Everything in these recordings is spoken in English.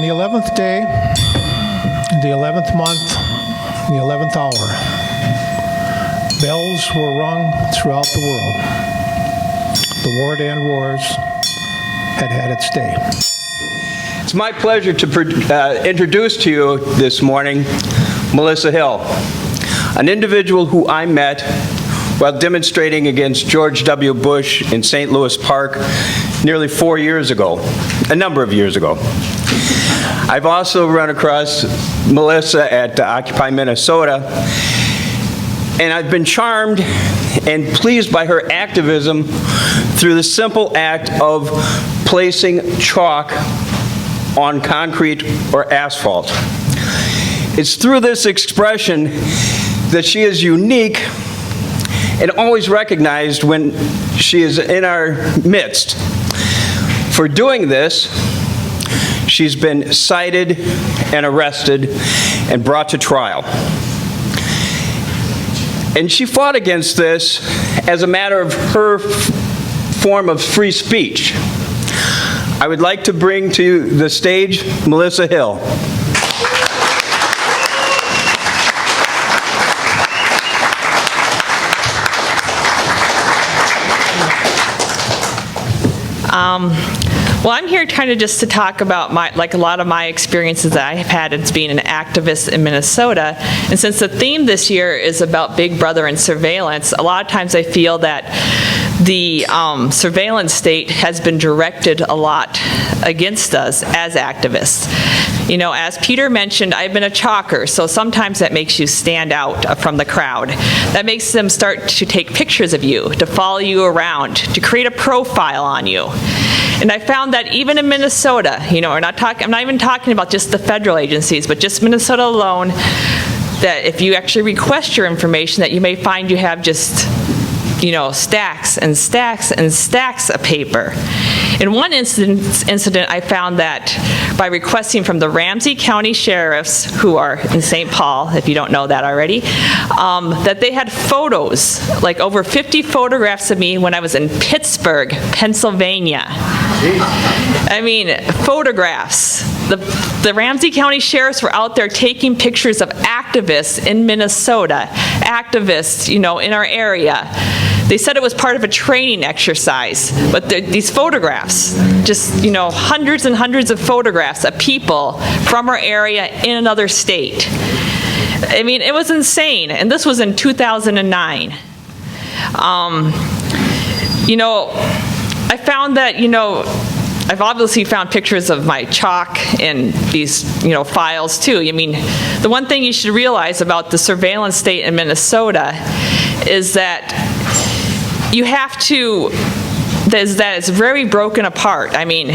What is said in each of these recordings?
the 11th day, the 11th month, the 11th hour, bells were rung throughout the world. The war to end wars had had its day. It's my pleasure to introduce to you this morning Melissa Hill, an individual who I met while demonstrating against George W. Bush in St. Louis Park nearly 4 years ago, a number of years ago. I've also run across Melissa at Occupy Minnesota, and I've been charmed and pleased by her activism through the simple act of placing chalk on concrete or asphalt. It's through this expression that she is unique and always recognized when she is in our midst. For doing this, she's been cited and arrested and brought to trial. And she fought against this as a matter of her form of free speech. I would like to bring to the stage Melissa Hill. Well, I'm here kind of just to talk about a lot of my experiences that I have had as being an activist in Minnesota. And since the theme this year is about Big Brother and surveillance, a lot of times I feel that the surveillance state has been directed a lot against us as activists. You know, as Peter mentioned, I've been a chalker, so sometimes that makes you stand out from the crowd. That makes them start to take pictures of you, to follow you around, to create a profile on you. And I found that even in Minnesota, you know, I'm not even talking about just the federal agencies, but just Minnesota alone, that if you actually request your information, that you may find you have just, you know, stacks and stacks and stacks of paper. In one incident, I found that by requesting from the Ramsey County Sheriffs, who are in St. Paul, if you don't know that already, that they had photos, like over 50 photographs of me when I was in Pittsburgh, Pennsylvania. I mean, photographs. The Ramsey County Sheriffs were out there taking pictures of activists in Minnesota, activists, you know, in our area. They said it was part of a training exercise, but these photographs, just, you know, hundreds and hundreds of photographs of people from our area in another state. I mean, it was insane, and this was in 2009. You know, I found that, you know, I've obviously found pictures of my chalk in these, you know, files too. I mean, the one thing you should realize about the surveillance state in Minnesota is that you have to, that it's very broken apart. I mean,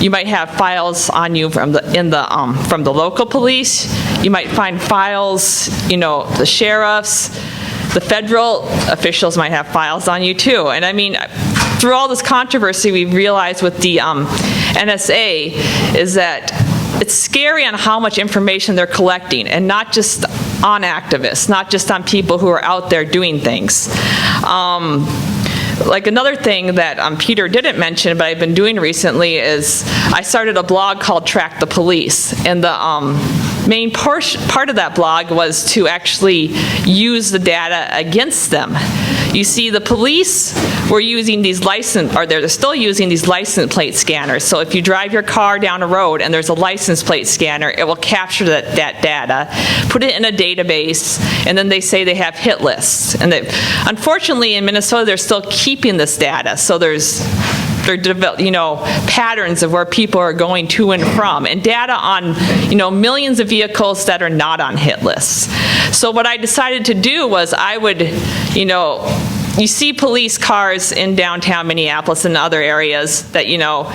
you might have files on you from the local police. You might find files, you know, the sheriffs, the federal officials might have files on you too. And I mean, through all this controversy, we've realized with the NSA is that it's scary on how much information they're collecting, and not just on activists, not just on people who are out there doing things. Like another thing that Peter didn't mention, but I've been doing recently, is I started a blog called Track the Police, and the main part of that blog was to actually use the data against them. You see, the police were using these they're still using these license plate scanners. So if you drive your car down a road and there's a license plate scanner, it will capture that data, put it in a database, and then they say they have hit lists. And unfortunately, in Minnesota, they're still keeping this data. So there are, you know, patterns of where people are going to and from, and data on, you know, millions of vehicles that are not on hit lists. So what I decided to do was I would, you know, you see police cars in downtown Minneapolis and other areas that, you know,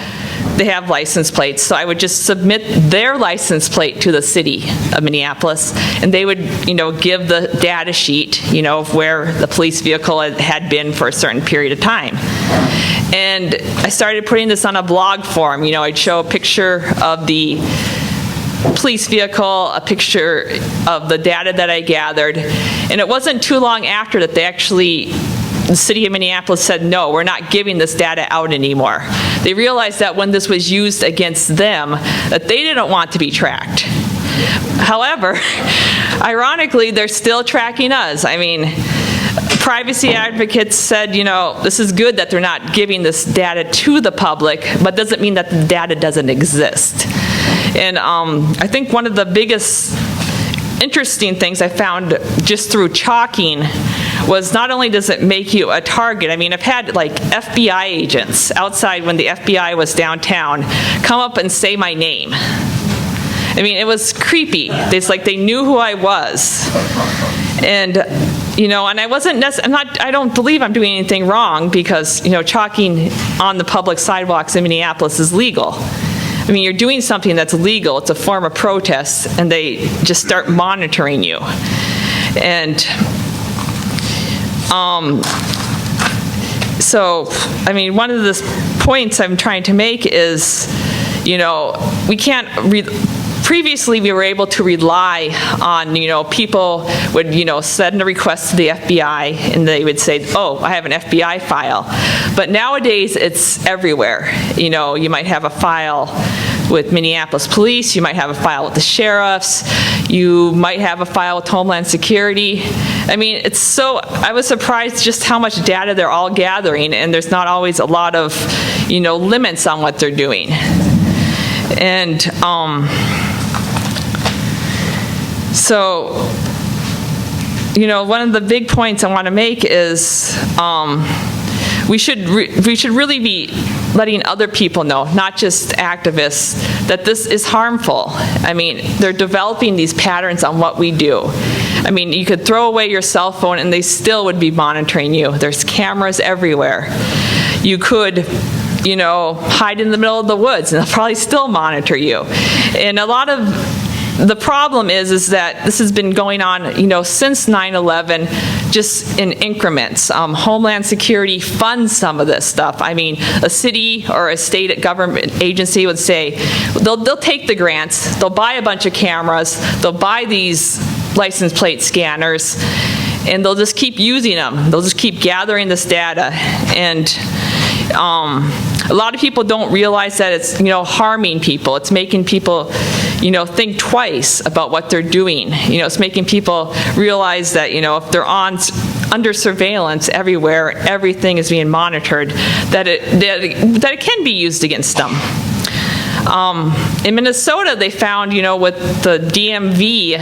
they have license plates. So I would just submit their license plate to the city of Minneapolis, and they would, you know, give the data sheet, you know, of where the police vehicle had been for a certain period of time. And I started putting this on a blog form. You know, I'd show a picture of the police vehicle, a picture of the data that I gathered, and it wasn't too long after that they actually, the city of Minneapolis said, no, we're not giving this data out anymore. They realized that when this was used against them, that they didn't want to be tracked. However, ironically, they're still tracking us. I mean, privacy advocates said, this is good that they're not giving this data to the public, but doesn't mean that the data doesn't exist. And I think one of the biggest interesting things I found just through chalking was not only does it make you a target, I mean, I've had like FBI agents outside when the FBI was downtown come up and say my name. I mean, it was creepy. It's like they knew who I was. And, and I wasn't I don't believe I'm doing anything wrong because, chalking on the public sidewalks in Minneapolis is legal. I mean, you're doing something that's legal. It's a form of protest, and they just start monitoring you. And so, I mean, one of the points I'm trying to make is, we can't previously, we were able to rely on, people would, send a request to the FBI, and they would say, oh, I have an FBI file. But nowadays, it's everywhere. You might have a file with Minneapolis Police, you might have a file with the sheriffs, you might have a file with Homeland Security. I mean, I was surprised just how much data they're all gathering, and there's not always a lot of, limits on what they're doing. And, so, one of the big points I want to make is we should really be letting other people know, not just activists, that this is harmful. I mean, they're developing these patterns on what we do. I mean, you could throw away your cell phone and they still would be monitoring you. There's cameras everywhere. You could hide in the middle of the woods and they'll probably still monitor you. And a lot of the problem is that this has been going on, since 9/11, just in increments. Homeland Security funds some of this stuff. I mean, a city or a state government agency would say, they'll take the grants, they'll buy a bunch of cameras, they'll buy these license plate scanners, and they'll just keep using them. They'll just keep gathering this data. And a lot of people don't realize that it's, harming people. It's making people, think twice about what they're doing. It's making people realize that, if they're under surveillance everywhere, everything is being monitored, that it can be used against them. In Minnesota, they found, with the DMV,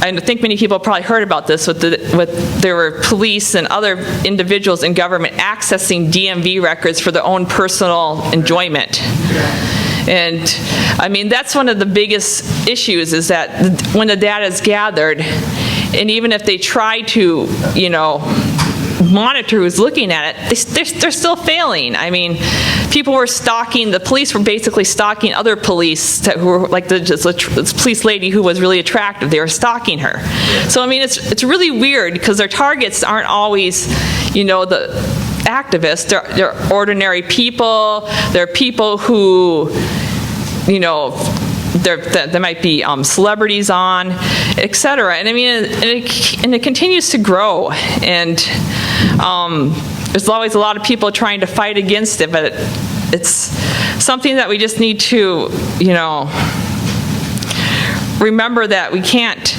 I think many people probably heard about this, there were police and other individuals in government accessing DMV records for their own personal enjoyment. And I mean, that's one of the biggest issues, is that when the data is gathered, and even if they try to, monitor who's looking at it, they're still failing. I mean, people were stalking, the police were basically stalking other police who were like this police lady who was really attractive. They were stalking her. So I mean, it's really weird because their targets aren't always, the activists. They're ordinary people. They're people who, there might be celebrities on, et cetera. And I mean, and it continues to grow. And there's always a lot of people trying to fight against it, but it's something that we just need to, remember that we can't,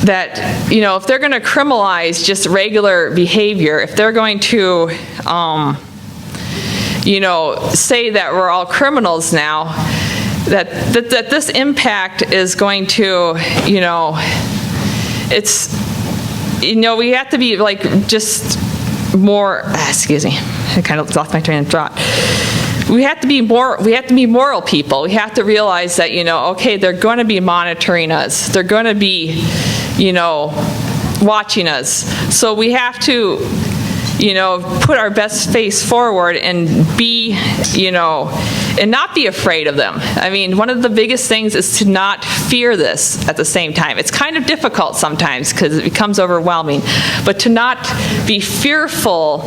that, if they're going to criminalize just regular behavior, if they're going to, say that we're all criminals now, that this impact is going to, we have to be like just more, I kind of lost my train of thought. We have to be moral people. We have to realize that, okay, they're going to be monitoring us. They're going to be, watching us. So we have to, put our best face forward and be, and not be afraid of them. I mean, one of the biggest things is to not fear this at the same time. It's kind of difficult sometimes because it becomes overwhelming, but to not be fearful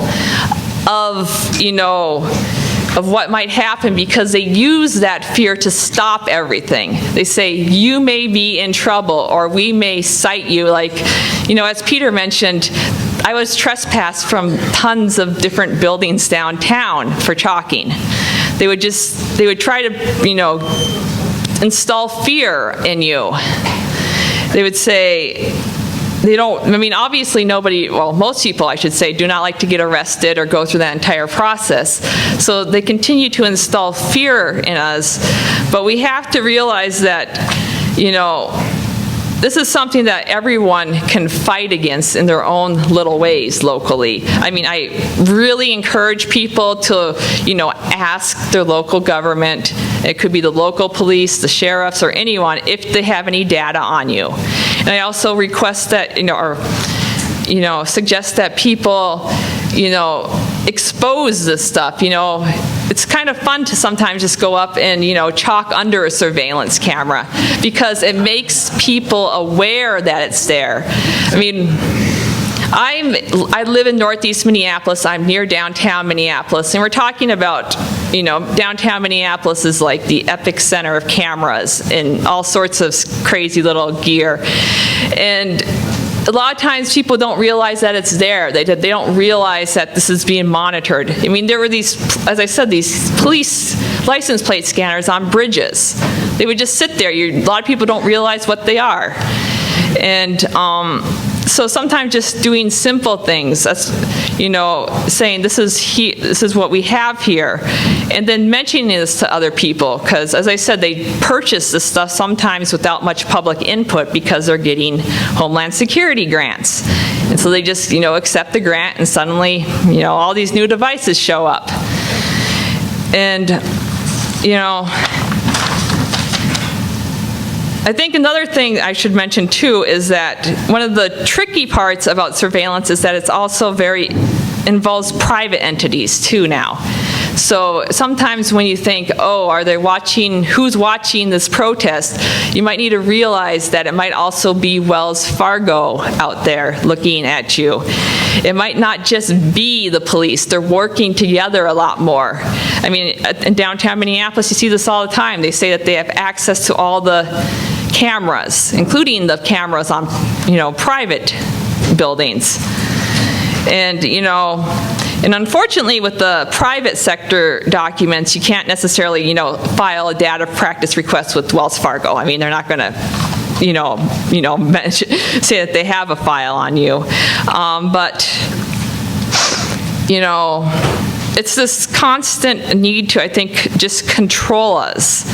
of, of what might happen, because they use that fear to stop everything. They say, you may be in trouble, or we may cite you. Like, as Peter mentioned, I was trespassed from tons of different buildings downtown for chalking. They would try to, install fear in you. They would say, obviously nobody, well, most people, I should say, do not like to get arrested or go through that entire process. So they continue to install fear in us, but we have to realize that, this is something that everyone can fight against in their own little ways locally. I really encourage people to, ask their local government. It could be the local police, the sheriffs, or anyone, if they have any data on you. And I also request that, suggest that people, expose this stuff. It's kind of fun to sometimes just go up and, chalk under a surveillance camera because it makes people aware that it's there. I live in Northeast Minneapolis. I'm near downtown Minneapolis, and we're talking about, downtown Minneapolis is like the epicenter of cameras and all sorts of crazy little gear. And a lot of times people don't realize that it's there. They don't realize that this is being monitored. There were these, as I said, these police license plate scanners on bridges. They would just sit there. A lot of people don't realize what they are. And so sometimes just doing simple things, that's, saying this is what we have here, and then mentioning this to other people, because as I said, they purchase this stuff sometimes without much public input because they're getting Homeland Security grants. And so they just, accept the grant, and suddenly, all these new devices show up. And, I think another thing I should mention too is that one of the tricky parts about surveillance is that it's also involves private entities too now. So sometimes when you think, are they watching, who's watching this protest, you might need to realize that it might also be Wells Fargo out there looking at you. It might not just be the police. They're working together a lot more. In downtown Minneapolis, you see this all the time. They say that they have access to all the cameras, including the cameras on, private buildings. And unfortunately, with the private sector documents, you can't necessarily, file a data practice request with Wells Fargo. They're not going to, say that they have a file on you. But, it's this constant need to, I think, just control us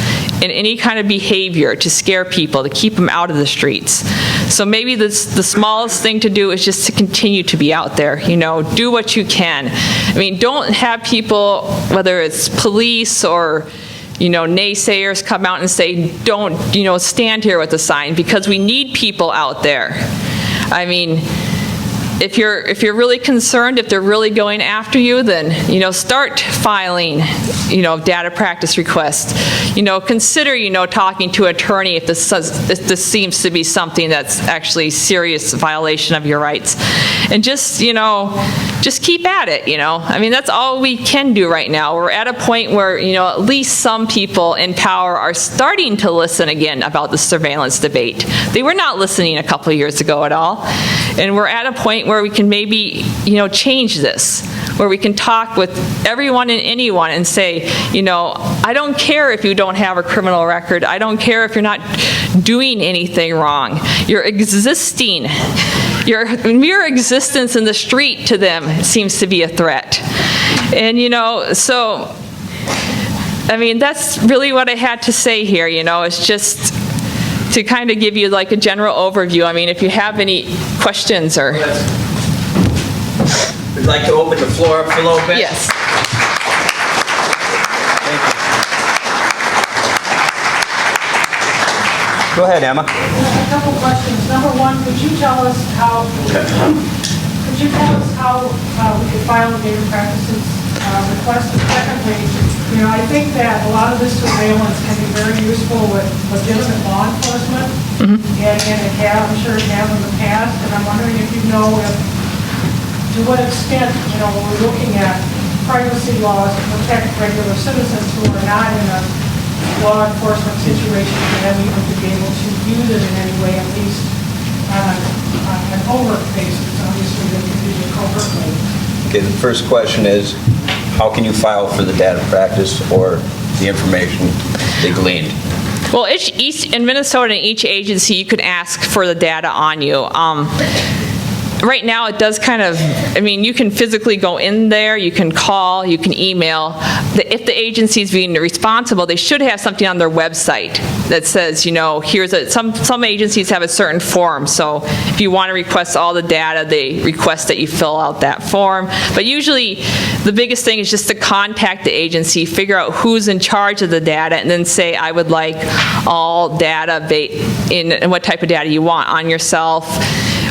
in any kind of behavior to scare people, to keep them out of the streets. So maybe the smallest thing to do is just to continue to be out there, do what you can. Don't have people, whether it's police or, naysayers come out and say, don't, stand here with a sign, because we need people out there. If you're really concerned, if they're really going after you, then, start filing, data practice requests. Consider, talking to an attorney if this seems to be something that's actually serious violation of your rights. And just keep at it, that's all we can do right now. We're at a point where, at least some people in power are starting to listen again about the surveillance debate. They were not listening a couple of years ago at all. And we're at a point where we can maybe, change this, where we can talk with everyone and anyone and say, I don't care if you don't have a criminal record. I don't care if you're not doing anything wrong. Your mere existence in the street to them seems to be a threat. And, so, that's really what I had to say here, it's just to kind of give you like a general overview. If you have any questions or... We'd like to open the floor up a little bit. Yes. Thank you. Go ahead, Emma. A couple questions. Number one, could you tell us how we could file a data practices request? And secondly, I think that a lot of this surveillance can be very useful with legitimate law enforcement, and I'm sure it has in the past, and I'm wondering if you know to what extent, when we're looking at privacy laws to protect regular citizens who are not in a law enforcement situation for them even to be able to use it in any way, at least an overt basis, obviously, that you do it covertly. Okay, the first question is, how can you file for the data practice or the information they gleaned? Well, in Minnesota, in each agency, you could ask for the data on you. Right now, it does kind of, I mean, you can physically go in there, you can call, you can email. If the agency is being responsible, they should have something on their website that says, you know, here's some agencies have a certain form, so if you want to request all the data, they request that you fill out that form. But usually, the biggest thing is just to contact the agency, figure out who's in charge of the data, and then say, I would like all data in what type of data you want on yourself,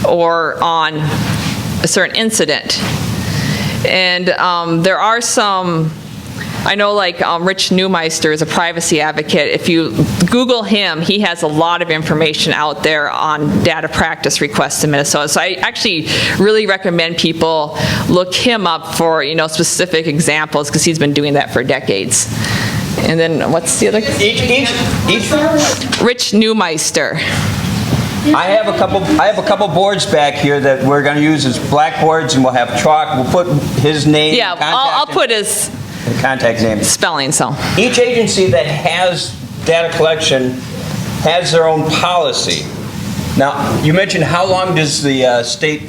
or on a certain incident. And there are some, I know like Rich Neumeister is a privacy advocate. If you Google him, he has a lot of information out there on data practice requests in Minnesota. So I actually really recommend people look him up for, you know, specific examples, because he's been doing that for decades. And then what's the other? Rich Neumeister. I have a couple boards back here that we're going to use as blackboards, and we'll have chalk. We'll put his name. Yeah, I'll put his contact name. Spelling. So Each agency that has data collection has their own policy. Now, you mentioned how long does the state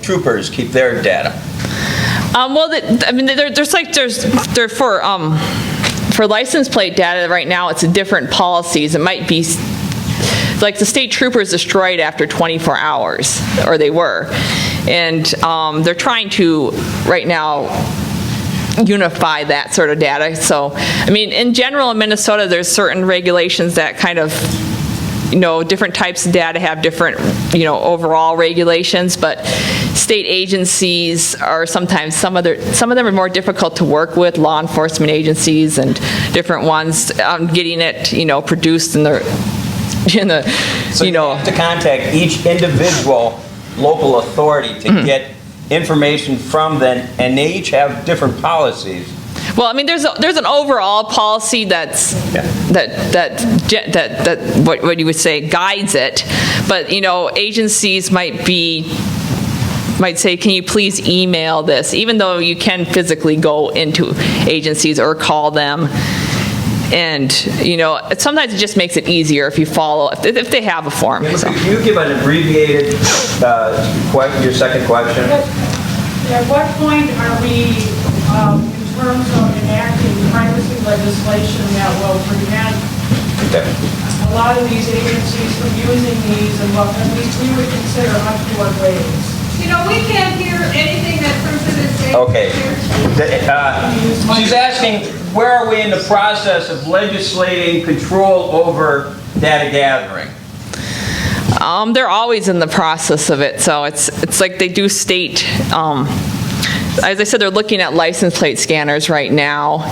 troopers keep their data? Well, I mean, they're for license plate data right now. It's different policies. It might be. Like the state troopers destroyed after 24 hours, or they were. And they're trying to, right now, unify that sort of data. So, I mean, in general in Minnesota, there's certain regulations that kind of, you know, different types of data have different, you know, overall regulations, but state agencies are sometimes, some of them are more difficult to work with, law enforcement agencies and different ones, getting it, you know, produced in the, So you have to contact each individual local authority to get information from them, and they each have different policies. Well, I mean, there's an overall policy that's what you would say guides it, but you know, agencies might say, can you please email this, even though you can physically go into agencies or call them. And, you know, sometimes it just makes it easier if you follow, if they have a form. So. Can you give an abbreviated, your second question? At what point are we, in terms of enacting privacy legislation that will prevent a lot of these agencies from using these in what at least we would consider untoward ways? You know, we can't hear anything that person is saying. Okay. She's asking, where are we in the process of legislating control over data gathering? They're always in the process of it. So it's like they do state, as I said, they're looking at license plate scanners right now.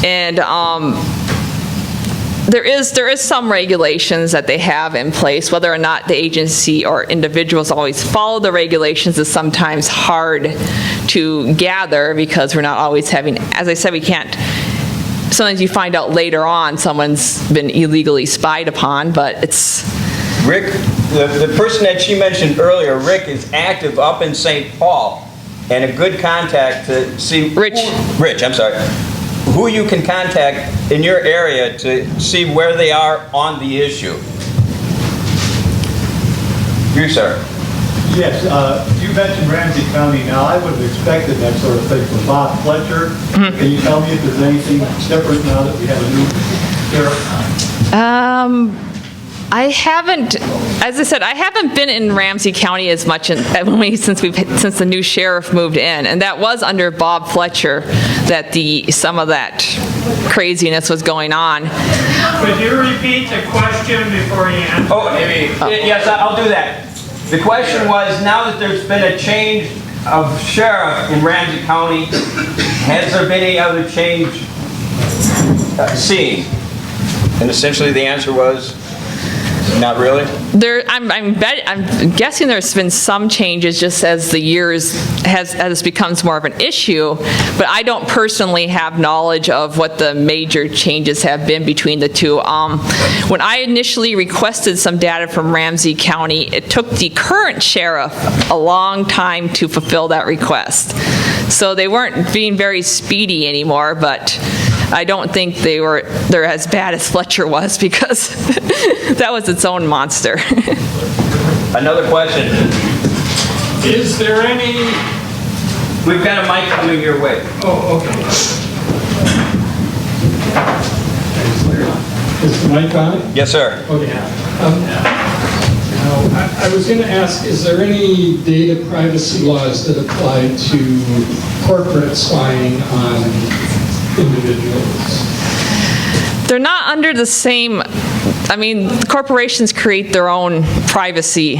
And there is some regulations that they have in place. Whether or not the agency or individuals always follow the regulations is sometimes hard to gather, because we're not always having, as I said, we can't, sometimes you find out later on someone's been illegally spied upon, but it's... Rick, the person that she mentioned earlier, Rick, is active up in St. Paul, and a good contact to see... Rich, I'm sorry. Who you can contact in your area to see where they are on the issue. You, sir. Yes, you mentioned Ramsey County. Now, I would have expected that sort of thing from Bob Fletcher. Can you tell me if there's anything different now that we have a new sheriff? I haven't, as I said, I haven't been in Ramsey County as much since the new sheriff moved in, and that was under Bob Fletcher that some of that craziness was going on. Could you repeat the question before you answer? Yes, I'll do that. The question was, now that there's been a change of sheriff in Ramsey County, has there been any other change seen? And essentially the answer was... Not really? I'm guessing there's been some changes just as the years, as it becomes more of an issue, but I don't personally have knowledge of what the major changes have been between the two. When I initially requested some data from Ramsey County, it took the current sheriff a long time to fulfill that request. So they weren't being very speedy anymore, but I don't think they're as bad as Fletcher was, because that was its own monster. Another question. Is there any, We've got a mic coming your way. oh, okay. Is the mic on? Yes, sir. Okay. Now, I was going to ask, is there any data privacy laws that apply to corporate spying on individuals? They're not under the same, I mean, corporations create their own privacy,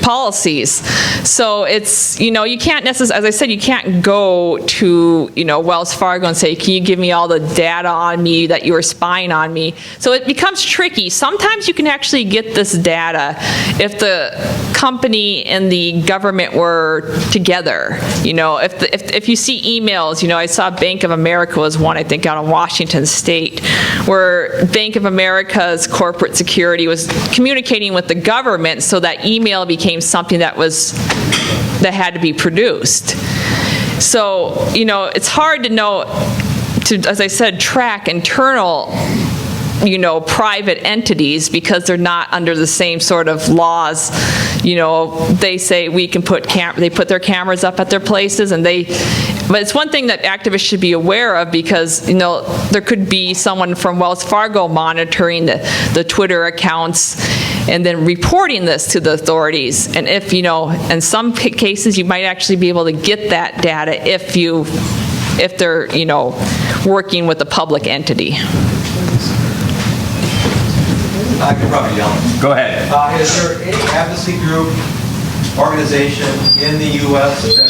policies. So it's, you can't necessarily, as I said, you can't go to, Wells Fargo and say, can you give me all the data on me that you were spying on me? So it becomes tricky. Sometimes you can actually get this data if the company and the government were together. If you see emails, I saw Bank of America was one, I think, out of Washington State, where Bank of America's corporate security was communicating with the government, so that email became something that had to be produced. So, it's hard to know, as I said, track internal, private entities, because they're not under the same sort of laws. They say we can they put their cameras up at their places, but it's one thing that activists should be aware of, because, there could be someone from Wells Fargo monitoring the Twitter accounts and then reporting this to the authorities. And if, in some cases, you might actually be able to get that data if they're, working with a public entity. I could probably yell. Go ahead. Is there any advocacy group, organization in the U.S. that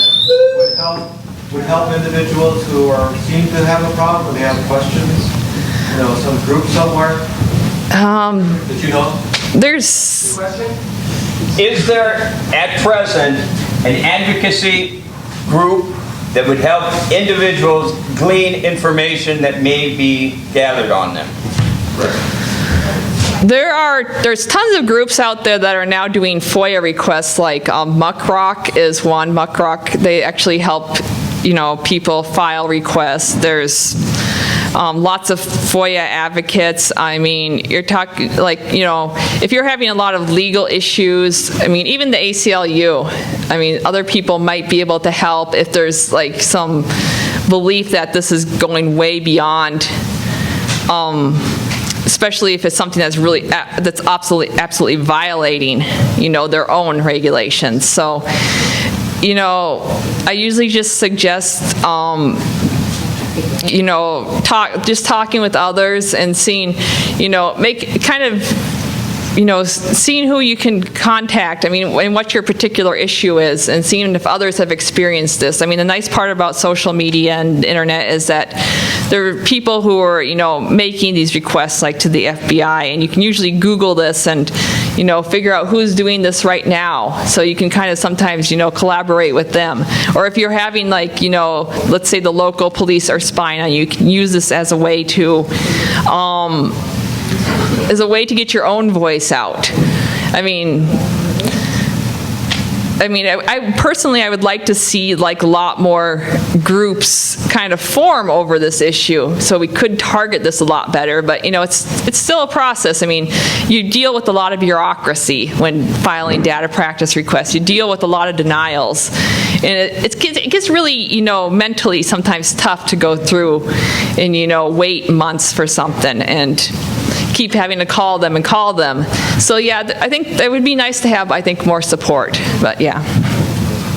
would help individuals who seem to have a problem, or they have questions? Some group somewhere that you know? Is there, at present, an advocacy group that would help individuals glean information that may be gathered on them? There's tons of groups out there that are now doing FOIA requests, like Muckrock is one. Muckrock, they actually help, people file requests. There's lots of FOIA advocates. I mean, you're talking, if you're having a lot of legal issues, even the ACLU, other people might be able to help if there's some belief that this is going way beyond, especially if it's something that's absolutely violating, their own regulations. So, I usually just suggest, talking with others and seeing, seeing who you can contact, and what your particular issue is, and seeing if others have experienced this. The nice part about social media and the internet is that there are people who are, making these requests, like to the FBI, and you can usually Google this and, figure out who's doing this right now. So you can kind of sometimes, collaborate with them. Or if you're having, let's say the local police are spying on you, you can use this as a way to, get your own voice out. I personally, I would like to see a lot more groups kind of form over this issue, so we could target this a lot better. But it's still a process. You deal with a lot of bureaucracy when filing data practice requests. You deal with a lot of denials, and it gets really mentally sometimes tough to go through and wait months for something and keep having to call them. So yeah, I think it would be nice to have, more support, but yeah.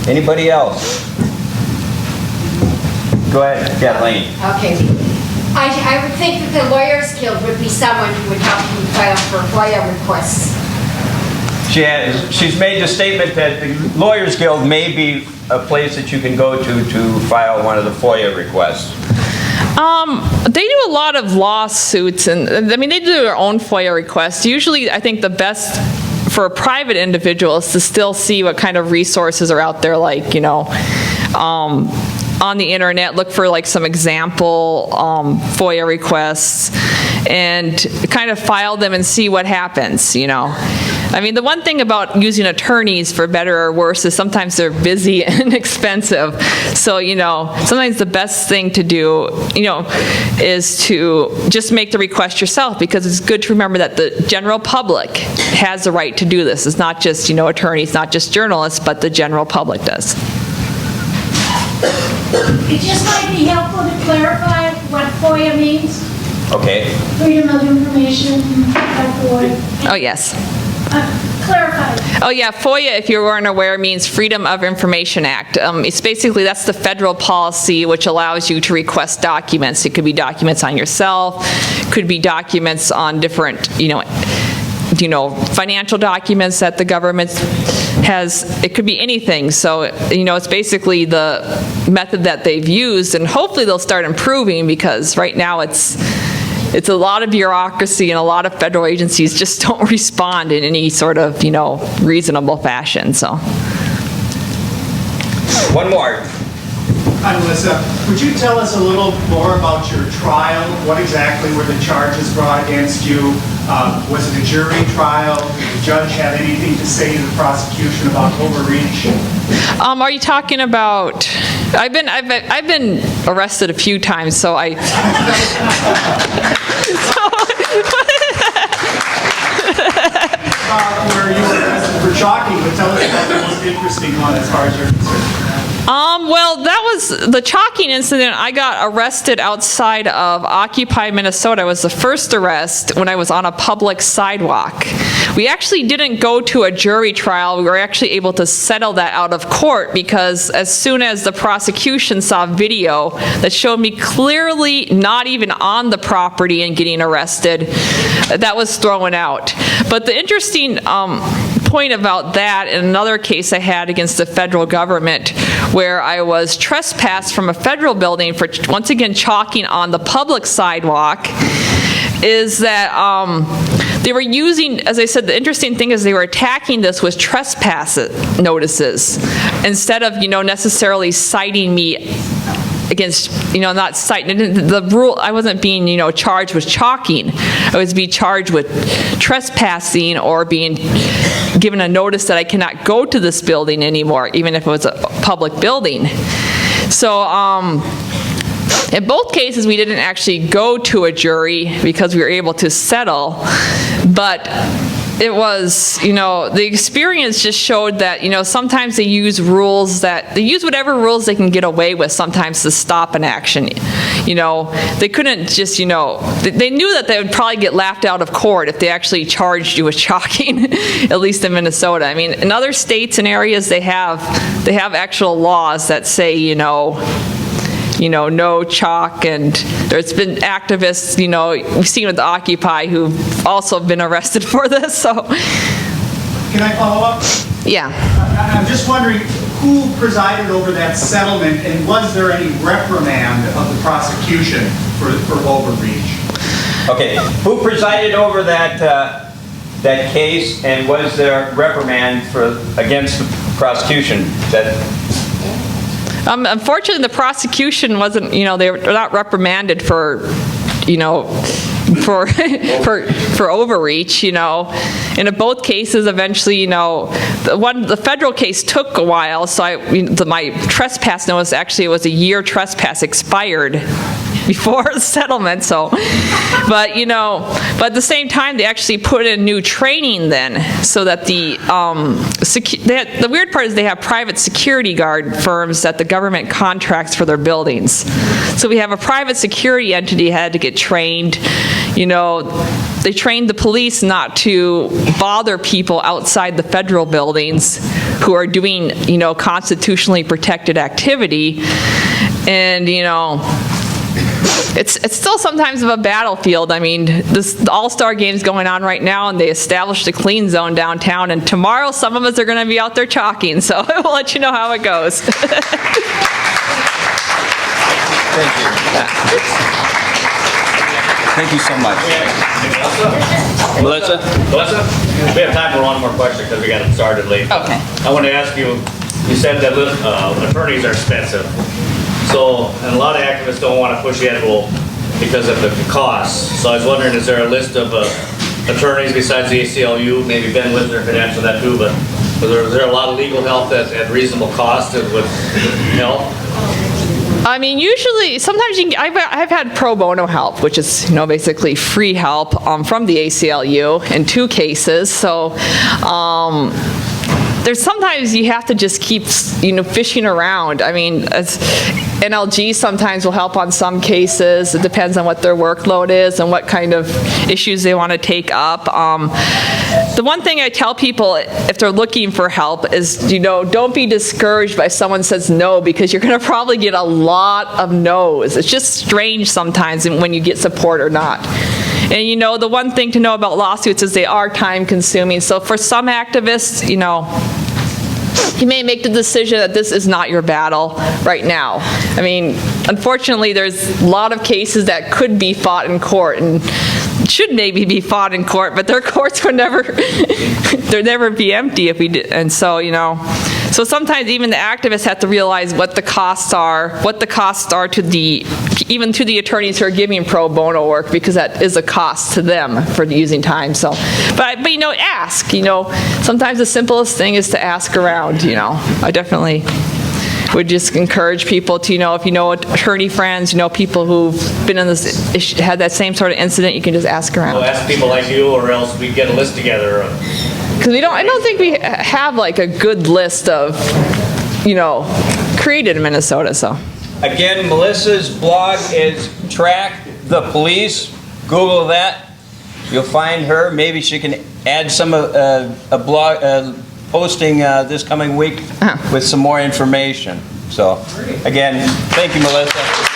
Anybody else? Go ahead, Kathleen. Okay. I would think that the Lawyers Guild would be someone who would help you file for FOIA requests. She's made the statement that the Lawyers Guild may be a place that you can go to file one of the FOIA requests. They do a lot of lawsuits, and I mean, they do their own FOIA requests. Usually, I think the best for a private individual is to still see what kind of resources are out there, like, you know, on the internet, look for like some example FOIA requests and kind of file them and see what happens, you know. I mean, the one thing about using attorneys, for better or worse, is sometimes they're busy and expensive. So, you know, sometimes the best thing to do, you know, is to just make the request yourself, because it's good to remember that the general public has the right to do this. It's not just, you know, attorneys, not just journalists, but the general public does. It just might be helpful to clarify what FOIA means. Okay. Freedom of Information Act. Oh, yes. Clarify. Oh, yeah, FOIA, if you weren't aware, means Freedom of Information Act. It's basically, that's the federal policy which allows you to request documents. It could be documents on yourself, could be documents on different, you know, financial documents that the government has. It could be anything. So, you know, it's basically the method that they've used, and hopefully they'll start improving, because right now it's a lot of bureaucracy, and a lot of federal agencies just don't respond in any sort of, you know, reasonable fashion, so. One more. Hi, Melissa. Would you tell us a little more about your trial? What exactly were the charges brought against you? Was it a jury trial? Did the judge have anything to say to the prosecution about overreach? Are you talking about? I've been arrested a few times, so I. Where you were arrested for chalking, but tell us about the most interesting one as far as you're concerned. Well, that was the chalking incident. I got arrested outside of Occupy, Minnesota. It was the first arrest when I was on a public sidewalk. We actually didn't go to a jury trial. We were actually able to settle that out of court, because as soon as the prosecution saw video that showed me clearly not even on the property and getting arrested, that was thrown out. But the interesting point about that, in another case I had against the federal government, where I was trespassed from a federal building for, once again, chalking on the public sidewalk, is that they were using, as I said, the interesting thing is they were attacking this with trespass notices, instead of, you know, necessarily citing me against, you know, not citing the rule. I wasn't being, you know, charged with chalking. I was being charged with trespassing, or being given a notice that I cannot go to this building anymore, even if it was a public building. So in both cases, we didn't actually go to a jury because we were able to settle, but it was, you know, the experience just showed that, you know, sometimes they use rules that, they use whatever rules they can get away with sometimes to stop an action. You know, they couldn't just, you know, they knew that they would probably get laughed out of court if they actually charged you with chalking, at least in Minnesota. I mean, in other states and areas, they have actual laws that say, you know, no chalk, and there's been activists, you know, we've seen with the Occupy who've also been arrested for this, so. Can I follow up? Yeah. I'm just wondering, who presided over that settlement, and was there any reprimand of the prosecution for overreach? Okay, who presided over that case, and was there reprimand against the prosecution? Unfortunately, the prosecution wasn't, you know, they were not reprimanded for, you know, for overreach, you know. And in both cases, eventually, you know, the federal case took a while, so my trespass notice, actually, it was a year trespass, expired before the settlement, so, but, you know, but at the same time, they actually put in new training then, so that the weird part is they have private security guard firms that the government contracts for their buildings. So we have a private security entity had to get trained, you know, they trained the police not to bother people outside the federal buildings who are doing, you know, constitutionally protected activity, and, you know, it's still sometimes of a battlefield. I mean, the All-Star game's going on right now, and they established a clean zone downtown, and tomorrow some of us are going to be out there chalking, so we'll let you know how it goes. Thank you. Thank you so much. Melissa? Melissa, we have time for one more question because we got it started late. Okay. I want to ask you, you said that attorneys are expensive. So, and a lot of activists don't want to push the envelope because of the costs. So I was wondering, is there a list of attorneys besides the ACLU, maybe Ben with their credential that too, but is there a lot of legal help at reasonable cost with help? I mean, usually, sometimes I've had pro bono help, which is, basically free help from the ACLU in 2 cases. So there's sometimes you have to just keep, fishing around. I mean, NLG sometimes will help on some cases. It depends on what their workload is and what kind of issues they want to take up. The one thing I tell people if they're looking for help is, don't be discouraged by someone says no, because you're going to probably get a lot of no's. It's just strange sometimes when you get support or not. And the one thing to know about lawsuits is they are time consuming. So for some activists, you may make the decision that this is not your battle right now. I mean, unfortunately, there's a lot of cases that could be fought in court and should maybe be fought in court, but their courts would never, they'd never be empty if we did. And so, so sometimes even the activists have to realize what the costs are to even to the attorneys who are giving pro bono work, because that is a cost to them for using time. So, but ask. Sometimes the simplest thing is to ask around. I definitely would just encourage people to, if attorney friends, people who've been in this, had that same sort of incident, you can just ask around. We'll ask people like you, or else we get a list together. Because I don't think we have like a good list of, created in Minnesota. So. Again, Melissa's blog is Track the Police. Google that. You'll find her. Maybe she can add some a blog posting this coming week with some more information. So, again, thank you, Melissa.